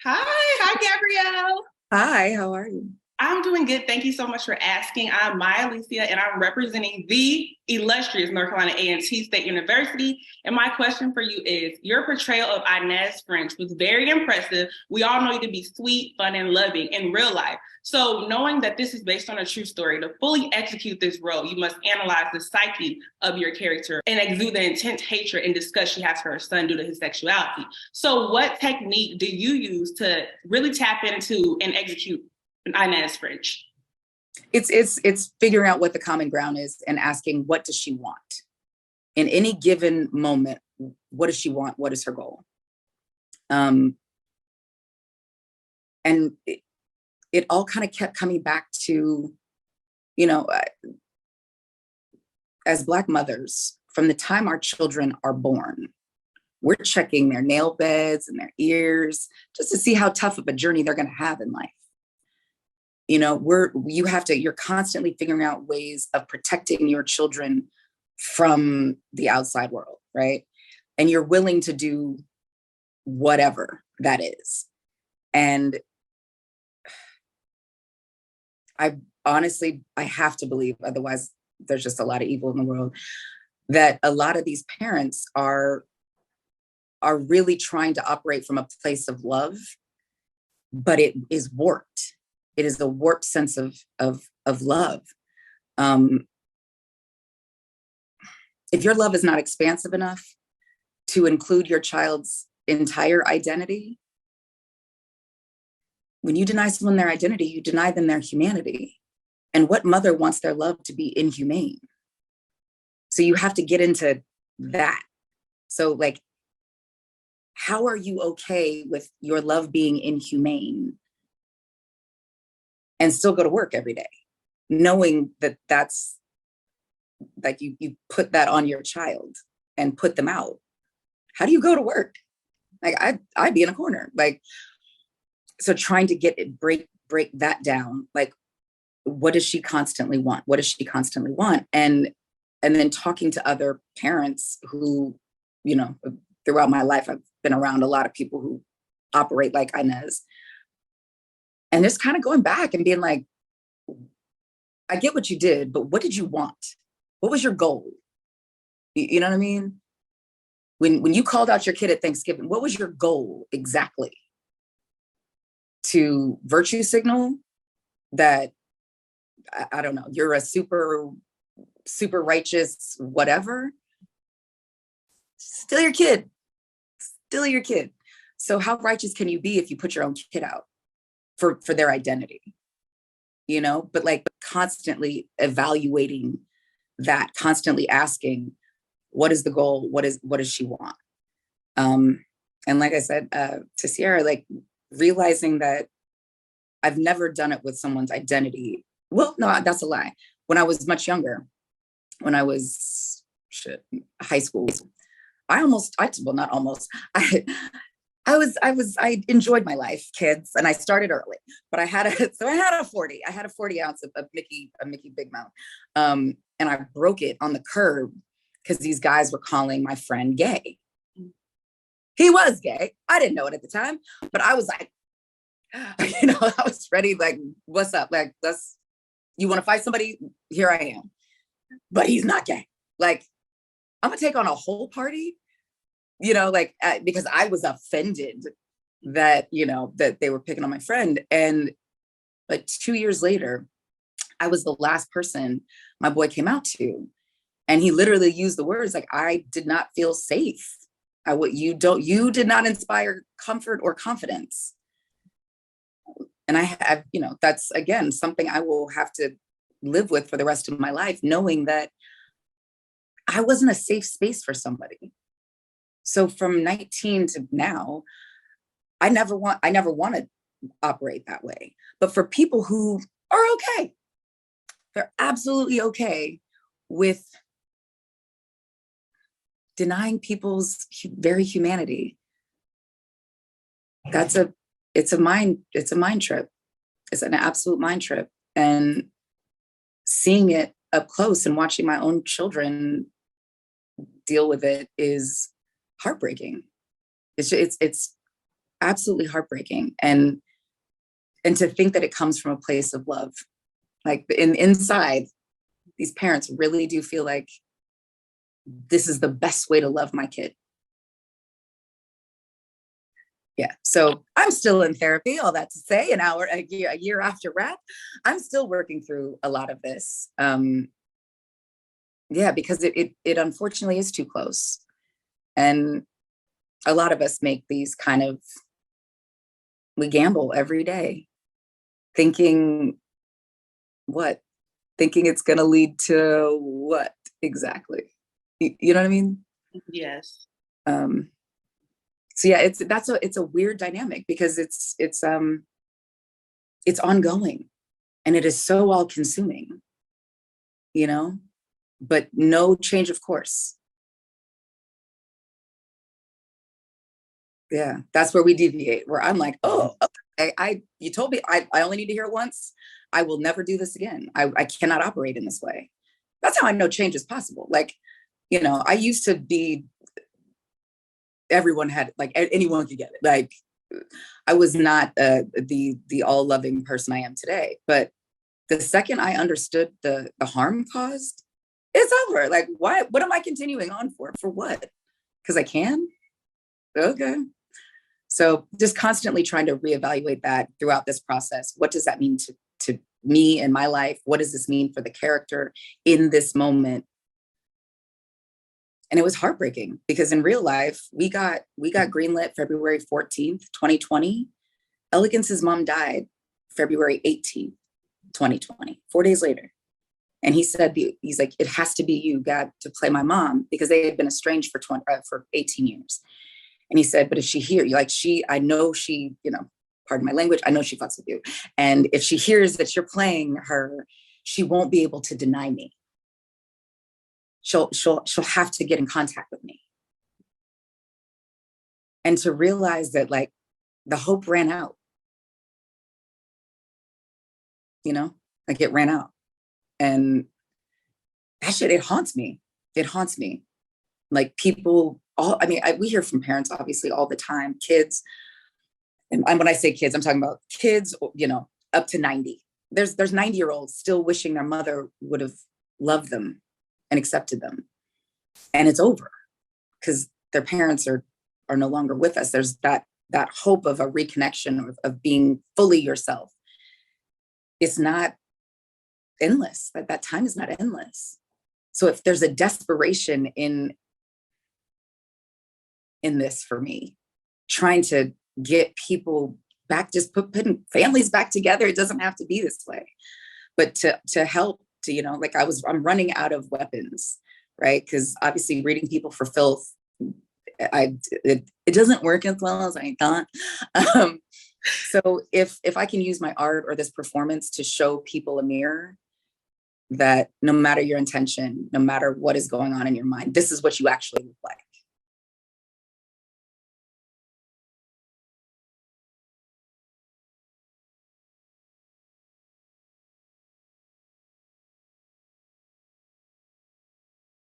Hi, Gabrielle. Hi, how are you? I'm doing good. Thank you so much for asking. I'm Alysia, and I'm representing the illustrious North Carolina A&T State University. And my question for you is, your portrayal of Inez French was very impressive. We all know you to be sweet, fun, and loving in real life. So knowing that this is based on a true story, to fully execute this role, you must analyze the psyche of your character and exude the intense hatred and disgust she has for her son due to his sexuality. So what technique do you use to really tap into and execute Inez French? It's figuring out what the common ground is and asking, what does she want in any given moment? What does she want? What is her goal? And it all kind of kept coming back to, you know, as Black mothers, from the time our children are born, we're checking their nail beds and their ears just to see how tough of a journey they're going to have in life. You know, you're constantly figuring out ways of protecting your children from the outside world, right? And you're willing to do whatever that is. And I have to believe, otherwise there's just a lot of evil in the world, that a lot of these parents are really trying to operate from a place of love, but it is warped. It is a warped sense of love. If your love is not expansive enough to include your child's entire identity, when you deny someone their identity, you deny them their humanity. And what mother wants their love to be inhumane? So you have to get into that. So, like, how are you okay with your love being inhumane and still go to work every day, knowing that that's like you put that on your child and put them out? How do you go to work? Like, I'd be in a corner. Like, so trying to break that down. Like, what does she constantly want? What does she constantly want? And then talking to other parents who, you know, throughout my life, I've been around a lot of people who operate like Inez. And just kind of going back and being like, I get what you did, but what did you want? What was your goal? You know what I mean? When you called out your kid at Thanksgiving, what was your goal exactly? To virtue signal that, I don't know, you're a super righteous whatever? Still your kid. Still your kid. So how righteous can you be if you put your own kid out for their identity? You know, but like constantly evaluating that, constantly asking, what is the goal? What does she want? And like I said to Sierra, like realizing that I've never done it with someone's identity. Well, no, that's a lie. When I was much younger, when I was high school, I enjoyed my life, kids, and I started early, but I had a 40 ounce of Mickey Big Mouth. And I broke it on the curb because these guys were calling my friend gay. He was gay. I didn't know it at the time, but I was like, you know, I was ready, like, what's up? Like, you want to fight somebody? Here I am. But he's not gay. Like, I'm gonna take on a whole party, you know, like, because I was offended that, you know, that they were picking on my friend. And like 2 years later, I was the last person my boy came out to. And he literally used the words like, I did not feel safe. You did not inspire comfort or confidence. And I have, you know, that's again, something I will have to live with for the rest of my life, knowing that I wasn't a safe space for somebody. So from 19 to now, I never want to operate that way. But for people who are okay, they're absolutely okay with denying people's very humanity. It's a mind trip. It's an absolute mind trip. And seeing it up close and watching my own children deal with it is heartbreaking. It's absolutely heartbreaking. And to think that it comes from a place of love, like inside, these parents really do feel like this is the best way to love my kid. Yeah. So I'm still in therapy, all that to say, a year after rap, I'm still working through a lot of this. Yeah, because it unfortunately is too close. And a lot of us make these we gamble every day, thinking it's going to lead to what exactly? You know what I mean? Yes. So yeah, it's a weird dynamic because it's ongoing and it is so all consuming, but no change of course. Yeah, that's where we deviate, where I'm like, oh, okay, you told me I only need to hear it once. I will never do this again. I cannot operate in this way. That's how I know change is possible. Like, I used to be, everyone had, like, anyone could get it. Like, I was not the all loving person I am today. But the second I understood the harm caused, it's over. Like, why? What am I continuing on for? For what? Because I can? Okay. So just constantly trying to reevaluate that throughout this process. What does that mean to me in my life? What does this mean for the character in this moment? And it was heartbreaking because in real life, we got greenlit February 14th, 2020. Elegance's mom died February 18th, 2020, 4 days later. And he's like, it has to be you, God, to play my mom, because they had been estranged for 18 years. And he said, but if she hears, I know she, pardon my language, I know she fucks with you. And if she hears that you're playing her, she won't be able to deny me. She'll have to get in contact with me. And to realize that, like, the hope ran out, like it ran out. And that shit, it haunts me. It haunts me. Like, people, we hear from parents, obviously, all the time, kids. And when I say kids, I'm talking about kids, up to 90. There's 90-year-olds still wishing their mother would have loved them and accepted them. And it's over because their parents are no longer with us. There's that hope of a reconnection, of being fully yourself. It's not endless. That time is not endless. So if there's a desperation in this for me, trying to get people back, just putting families back together, it doesn't have to be this way, but to help, I'm running out of weapons, right? Because obviously reading people for filth, it doesn't work as well as I thought. So if I can use my art or this performance to show people a mirror, that no matter your intention, no matter what is going on in your mind, this is what you actually look like.